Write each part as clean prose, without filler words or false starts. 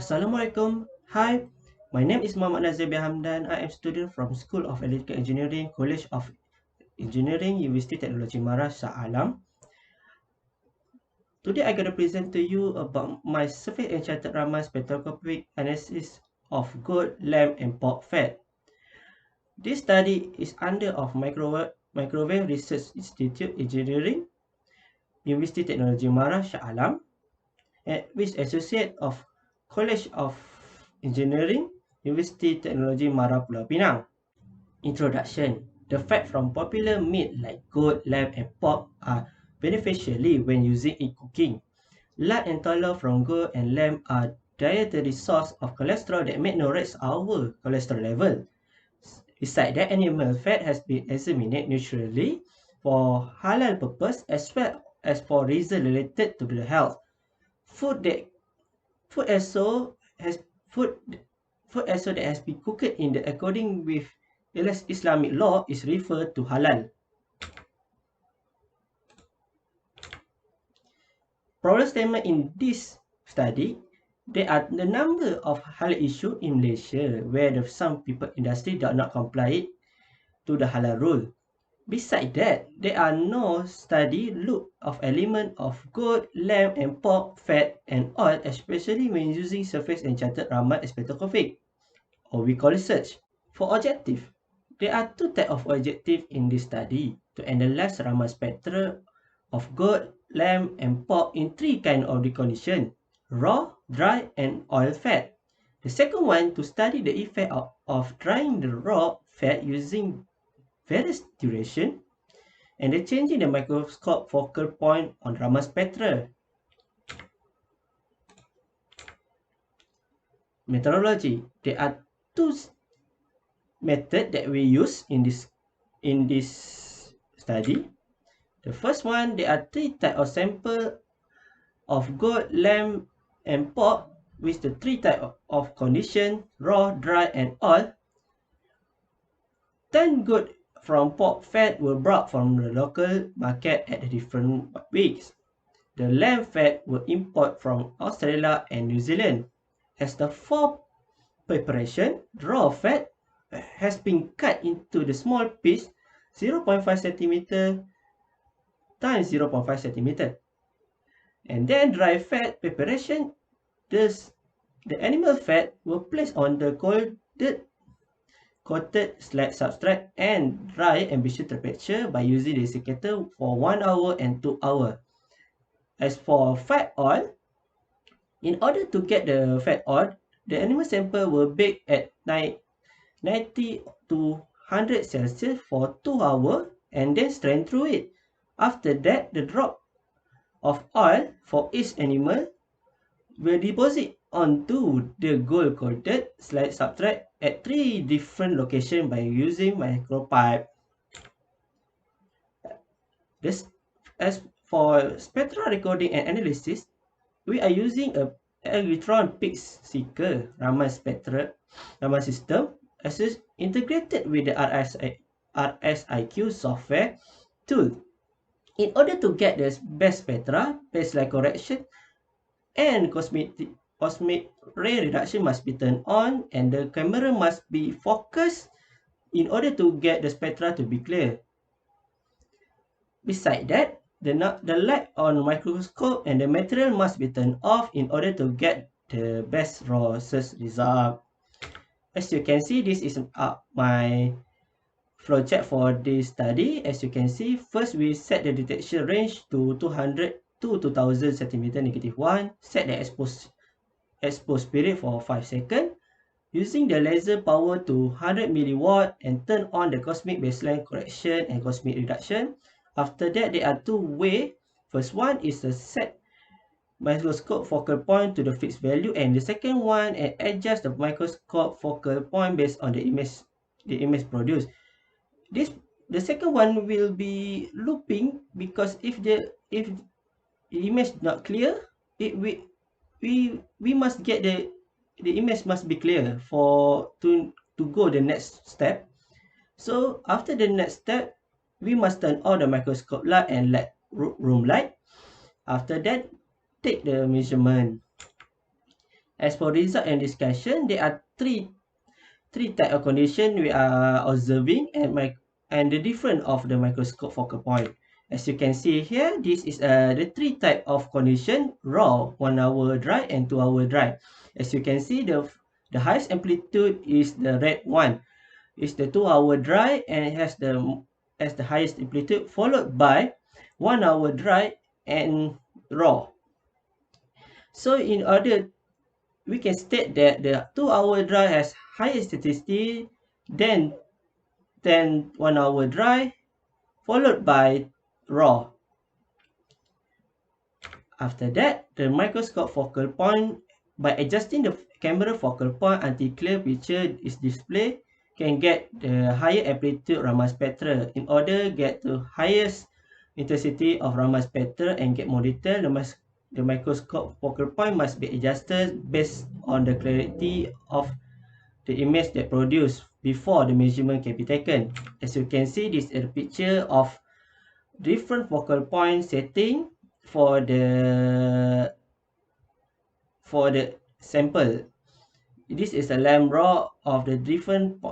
Assalamualaikum. Hi, my name is Muhammad Nazir Hamdan. I am student from School of Electrical Engineering, College of Engineering, Universiti Teknologi MyRA Shah Alam. Today I gonna present to you about my surface enchanted Raman spectroscopic analysis of gold, lamp and pork fat. This study is under of Microwave Research Institute Engineering, Universiti Teknologi MyRA Shah Alam, and with associate of College of Engineering, Universiti Teknologi MyRA Pulau Pinang. Introduction. The fat from popular meat like goat, lamb, and pork are beneficially when using in cooking. Lard and tallow from goat and lamb are dietary source of cholesterol that may raise our cholesterol level. Besides that, animal fat has been examined naturally for halal purpose as well as for reasons related to the health. Food that food also has food food also that has been cooked in the according with Islamic law is referred to halal. Problem statement in this study, there are the number of halal issue in Malaysia where some people industry do not comply to the halal rule. Besides that, there are no study look of element of goat, lamb and pork fat and oil, especially when using surface enchanted Raman spectroscopy, or we call it search. For objective, there are two types of objective in this study to analyze Raman spectra of goat, lamb, and pork in three kinds of condition: raw, dry, and oil fat. The second one to study the effect of drying the raw fat using various duration and the changing the microscope focal point on Raman spectra. Methodology. There are two methods that we use in this study. The first one, there are three types of sample of goat, lamb, and pork with the three types of condition: raw, dry, and oil. 10 goat from pork fat were brought from the local market at the different weeks. The lamb fat were imported from Australia and New Zealand. As the for preparation, raw fat has been cut into the small piece 0.5 cm times 0.5 cm. And then dry fat preparation, thus the animal fat were placed on the coated slide substrate and dry ambient temperature by using the desiccator for 1 hour and 2 hours. As for fat oil, in order to get the fat oil, the animal sample were baked at 90 to 100 Celsius for 2 hours and then strain through it. After that, the drop of oil for each animal will deposit onto the gold-coated slide substrate at 3 different locations by using micropipe. As for spectral recording and analysis, we are using a electron peak seeker Raman system as is integrated with the RSIQ software tool. In order to get the best spectra, baseline correction and cosmic ray reduction must be turned on and the camera must be focused in order to get the spectra to be clear. Besides that, the light on microscope and the material must be turned off in order to get the best raw search result. As you can see, this is my flowchart for this study. As you can see, first we set the detection range to 200 to 2000 cm -1, set the expose period for 5 seconds, using the laser power to 100 milliwatt and turn on the cosmic baseline correction and cosmic reduction. After that, there are two ways. First one is to set microscope focal point to the fixed value, and the second one and adjust the microscope focal point based on the image produced. The second one will be looping because if the image not clear, we must get the image must be clear for to go the next step. So after the next step, we must turn on the microscope light and let room light. After that, take the measurement. As for result and discussion, there are three type of condition we are observing and the difference of the microscope focal point. As you can see here, this is the three type of condition: raw, 1 hour dry, and 2 hour dry. As you can see, the highest amplitude is the red one. It's the 2 hour dry and it has the highest amplitude, followed by 1 hour dry and raw. So in order, we can state that the 2 hour dry has higher statisticity than 1 hour dry, followed by raw. After that, the microscope focal point, by adjusting the camera focal point until clear picture is displayed, can get the higher amplitude Raman spectra. In order to get the highest intensity of Raman spectra and get more detail, the microscope focal point must be adjusted based on the clarity of the image that produced before the measurement can be taken. As you can see, this is a picture of different focal point setting for the sample. This is a lamp raw of the different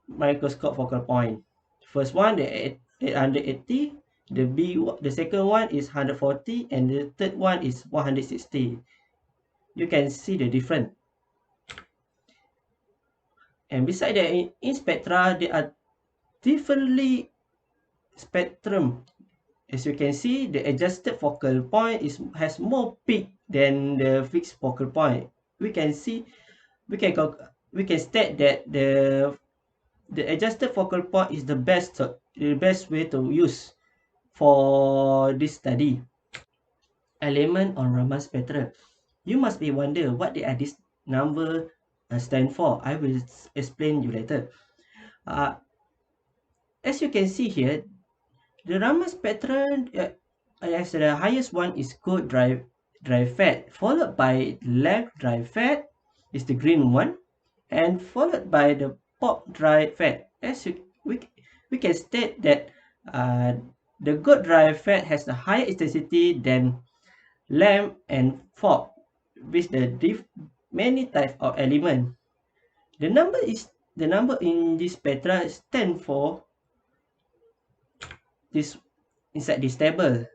microscope focal point. First one, the 880, the second one is 140, and the third one is 160. You can see the difference. And beside that, in spectra, there are differently spectrum. As you can see, the adjusted focal point has more peak than the fixed focal point. We can see, we can state that the adjusted focal point is the best way to use for this study. Element on Raman spectra. You must be wonder what they are this number stand for. I will explain you later. As you can see here, the Raman spectra, as the highest one is good dry fat, followed by left dry fat is the green one, and followed by the pop dry fat. We can state that the good dry fat has a higher intensity than lamp and fog, with many types of element. The number in this spectra stand for this inside this table.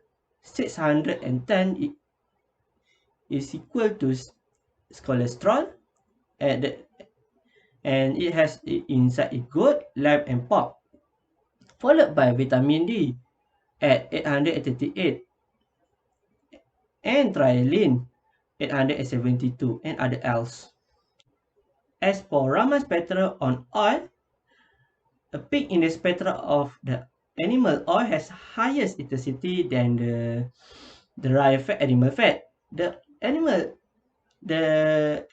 610 is equal to cholesterol, and it has inside it good, lamp and pop, followed by vitamin D at 838 and trialine 872 and other else. As for Raman spectra on oil, a peak in the spectra of the animal oil has highest intensity than the derived animal fat. The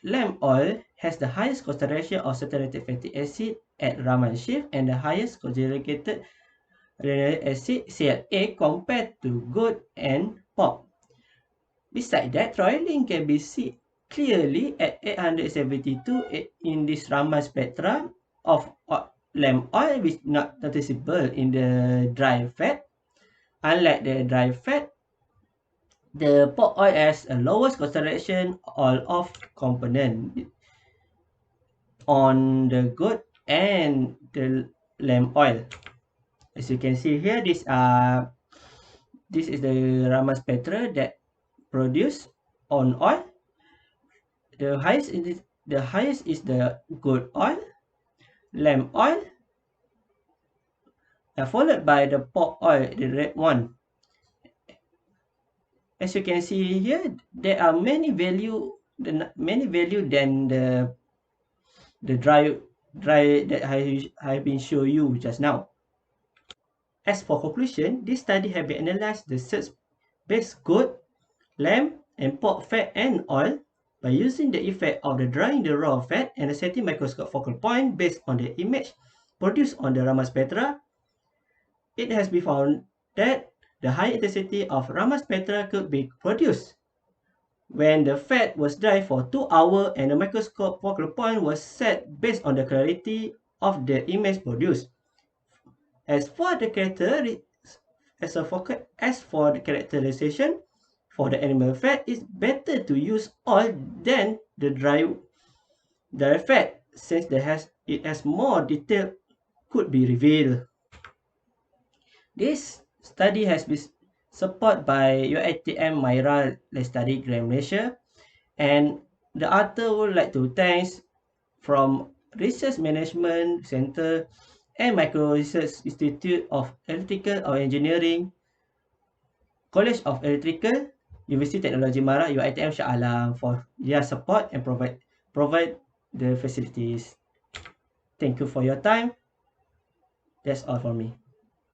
lamp oil has the highest concentration of saturated fatty acid at Raman shift and the highest conjugated linoleic acid CLA compared to goat and pork. Besides that, trialine can be seen clearly at 872 in this Raman spectra of lamp oil, which is not noticeable in the dry fat. Unlike the dry fat, the pork oil has a lowest concentration of component on the goat and the lamb oil. As you can see here, this is the Raman spectra that produced on oil. The highest is the goat oil, lamb oil, followed by the pork oil, the red one. As you can see here, there are many value than the dry that I have been show you just now. As for conclusion, this study have been analyzed the search-based goat, lamb, and pork fat and oil by using the effect of the drying the raw fat and the setting microscope focal point based on the image produced on the Raman spectra. It has been found that the high intensity of Raman spectra could be produced when the fat was dry for 2 hours and the microscope focal point was set based on the clarity of the image produced. As for the characterization, For the animal fat, it's better to use oil than the dry fat, since it has more detail could be revealed. This study has been supported by UiTM MyRA LESTARI Malaysia, and the author would like to thanks from Research Management Center and Micro Research Institute of Electrical or Engineering, College of Electrical, Universiti Teknologi MyRA, UiTM Shah Alam for their support and provide the facilities. Thank you for your time. That's all for me.